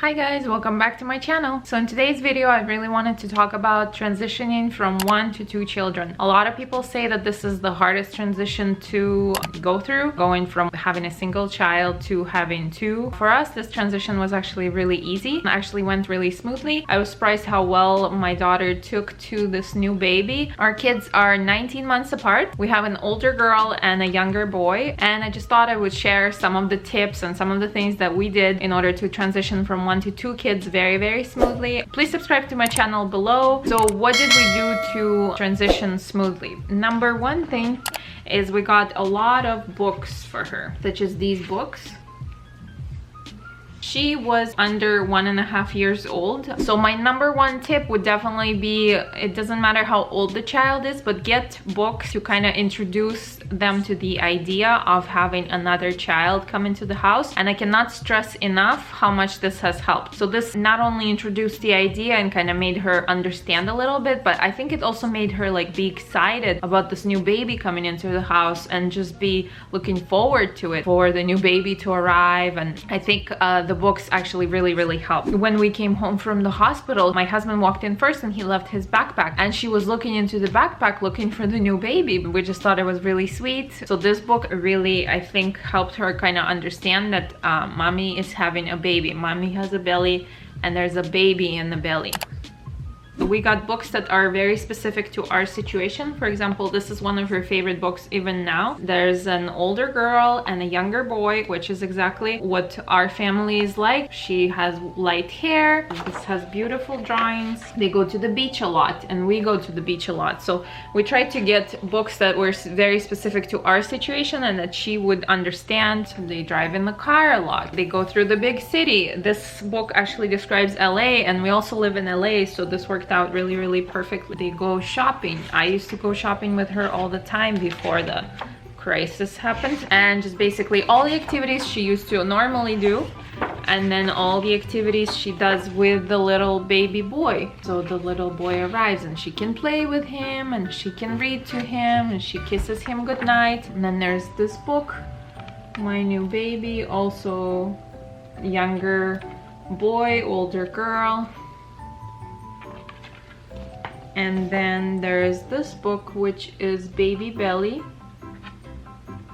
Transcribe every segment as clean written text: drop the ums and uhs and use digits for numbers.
Hi guys, welcome back to my channel. So in today's video I really wanted to talk about transitioning from 1 to 2 children. A lot of people say that this is the hardest transition to go through, going from having a single child to having 2. For us, this transition was actually really easy. It actually went really smoothly. I was surprised how well my daughter took to this new baby. Our kids are 19 months apart. We have an older girl and a younger boy, and I just thought I would share some of the tips and some of the things that we did in order to transition from 1 to 2 kids very smoothly. Please subscribe to my channel below. So what did we do to transition smoothly? Number one thing is we got a lot of books for her, such as these books. She was under 1.5 years old. So my number one tip would definitely be, it doesn't matter how old the child is, but get books to kind of introduce them to the idea of having another child come into the house. And I cannot stress enough how much this has helped. So this not only introduced the idea and kind of made her understand a little bit, but I think it also made her like be excited about this new baby coming into the house and just be looking forward to it, for the new baby to arrive. And I think the books actually really helped. When we came home from the hospital, my husband walked in first and he left his backpack, and she was looking into the backpack looking for the new baby. We just thought it was really sweet. So this book really, I think, helped her kind of understand that mommy is having a baby. Mommy has a belly and there's a baby in the belly. We got books that are very specific to our situation. For example, this is one of her favorite books even now. There's an older girl and a younger boy, which is exactly what our family is like. She has light hair. This has beautiful drawings. They go to the beach a lot and we go to the beach a lot. So we tried to get books that were very specific to our situation and that she would understand. They drive in the car a lot. They go through the big city. This book actually describes LA, and we also live in LA, so this worked out really perfectly. They go shopping. I used to go shopping with her all the time before the crisis happened, and just basically all the activities she used to normally do, and then all the activities she does with the little baby boy. So the little boy arrives and she can play with him and she can read to him and she kisses him goodnight. And then there's this book, My New Baby, also younger boy, older girl. And then there's this book, which is Baby Belly,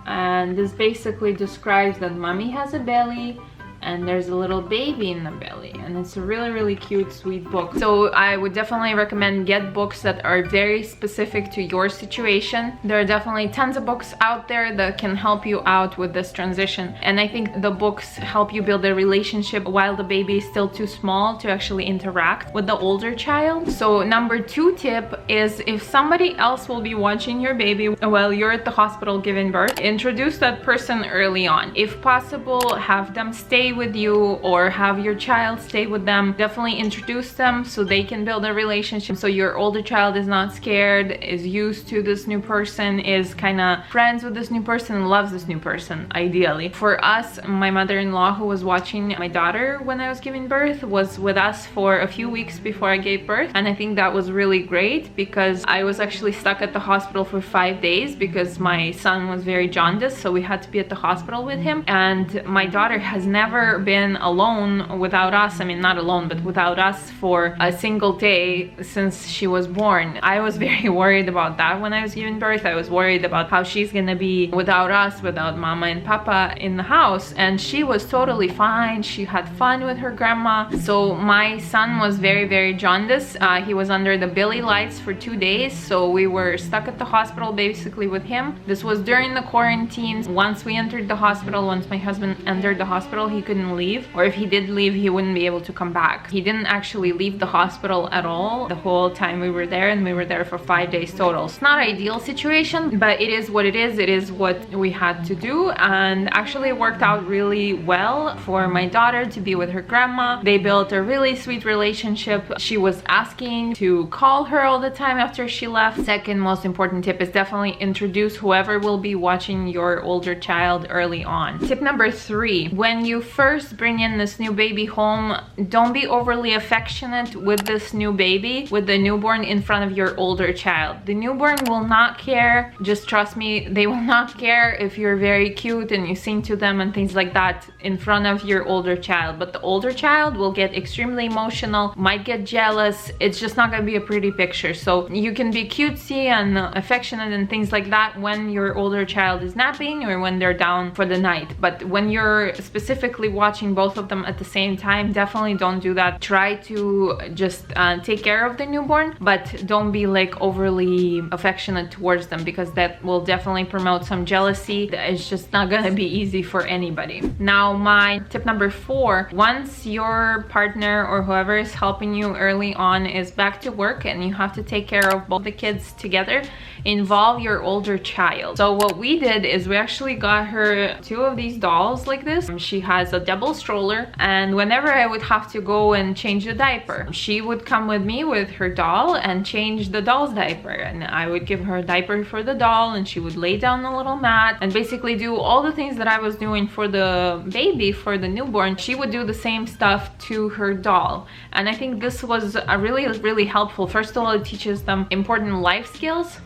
and this basically describes that mommy has a belly and there's a little baby in the belly, and it's a really cute, sweet book. So I would definitely recommend get books that are very specific to your situation. There are definitely tons of books out there that can help you out with this transition, and I think the books help you build a relationship while the baby is still too small to actually interact with the older child. So number 2 tip is, if somebody else will be watching your baby while you're at the hospital giving birth, introduce that person early on. If possible, have them stay with you or have your child stay with them. Definitely introduce them so they can build a relationship, so your older child is not scared, is used to this new person, is kind of friends with this new person, and loves this new person ideally. For us, my mother-in-law, who was watching my daughter when I was giving birth, was with us for a few weeks before I gave birth, and I think that was really great because I was actually stuck at the hospital for 5 days because my son was very jaundiced, so we had to be at the hospital with him. And my daughter has never been alone without us. I mean, not alone, but without us for a single day since she was born. I was very worried about that when I was giving birth. I was worried about how she's gonna be without us, without mama and papa in the house, and she was totally fine. She had fun with her grandma. So my son was very jaundiced. He was under the Billy lights for 2 days, so we were stuck at the hospital basically with him. This was during the quarantine. Once we entered the hospital, once my husband entered the hospital, he couldn't leave, or if he did leave, he wouldn't be able to come back. He didn't actually leave the hospital at all the whole time we were there, and we were there for 5 days total. It's not an ideal situation, but it is what it is. It is what we had to do, and actually it worked out really well for my daughter to be with her grandma. They built a really sweet relationship. She was asking to call her all the time after she left. Second most important tip is definitely introduce whoever will be watching your older child early on. Tip number 3, when you first first bring in this new baby home, don't be overly affectionate with this new baby, with the newborn in front of your older child. The newborn will not care. Just trust me, they will not care if you're very cute and you sing to them and things like that in front of your older child. But the older child will get extremely emotional, might get jealous. It's just not gonna be a pretty picture. So you can be cutesy and affectionate and things like that when your older child is napping or when they're down for the night. But when you're specifically watching both of them at the same time, definitely don't do that. Try to just take care of the newborn, but don't be like overly affectionate towards them, because that will definitely promote some jealousy. It's just not gonna be easy for anybody. Now, my tip number 4, once your partner or whoever is helping you early on is back to work and you have to take care of both the kids together, involve your older child. So what we did is we actually got her 2 of these dolls like this. She has a double stroller, and whenever I would have to go and change the diaper, she would come with me with her doll and change the doll's diaper, and I would give her a diaper for the doll and she would lay down a little mat and basically do all the things that I was doing for the baby, for the newborn. She would do the same stuff to her doll, and I think this was a really helpful. First of all, it teaches them important life skills.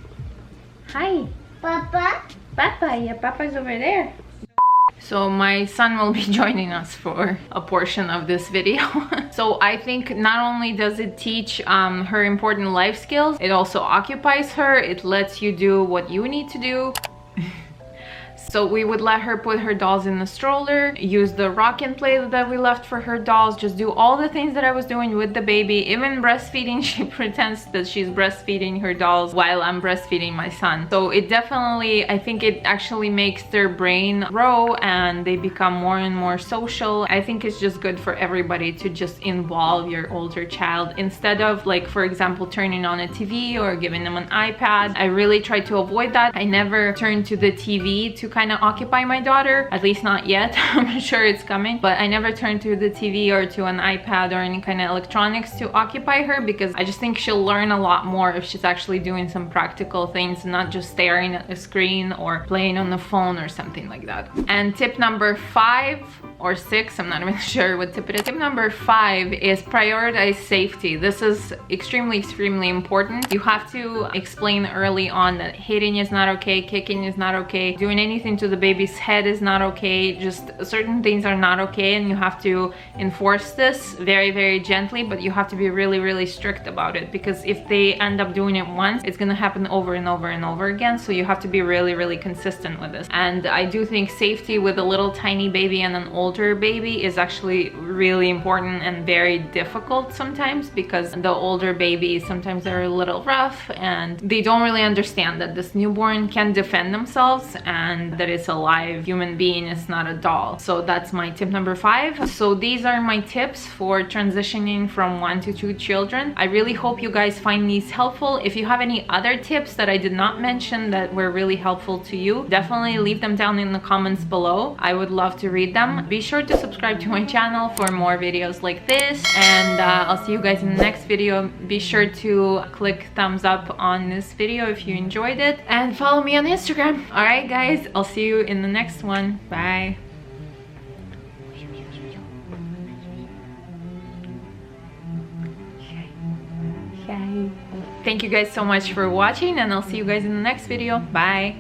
Hi. Papa? Papa, yeah, Papa's over there. So my son will be joining us for a portion of this video. So I think not only does it teach her important life skills, it also occupies her. It lets you do what you need to do. So we would let her put her dolls in the stroller, use the rock and play that we left for her dolls, just do all the things that I was doing with the baby. Even breastfeeding, she pretends that she's breastfeeding her dolls while I'm breastfeeding my son. So it definitely, I think it actually makes their brain grow and they become more and more social. I think it's just good for everybody to just involve your older child instead of, like, for example, turning on a TV or giving them an iPad. I really try to avoid that. I never turn to the TV to kind of occupy my daughter, at least not yet. I'm sure it's coming, but I never turn to the TV or to an iPad or any kind of electronics to occupy her, because I just think she'll learn a lot more if she's actually doing some practical things, not just staring at the screen or playing on the phone or something like that. And tip number 5 or 6, I'm not even sure what tip it is. Tip number 5 is prioritize safety. This is extremely important. You have to explain early on that hitting is not okay, kicking is not okay, doing anything to the baby's head is not okay. Just certain things are not okay, and you have to enforce this very gently, but you have to be really strict about it, because if they end up doing it once, it's gonna happen over and over again. So you have to be really consistent with this. And I do think safety with a little tiny baby and an older baby is actually really important and very difficult sometimes, because the older babies, sometimes they're a little rough and they don't really understand that this newborn can defend themselves and that it's a live human being, it's not a doll. So that's my tip number 5. So these are my tips for transitioning from 1 to 2 children. I really hope you guys find these helpful. If you have any other tips that I did not mention that were really helpful to you, definitely leave them down in the comments below. I would love to read them. Be sure to subscribe to my channel for more videos like this, and I'll see you guys in the next video. Be sure to click thumbs up on this video if you enjoyed it, and follow me on Instagram. All right guys, I'll see you in the next one. Bye. Thank you guys so much for watching, and I'll see you guys in the next video. Bye.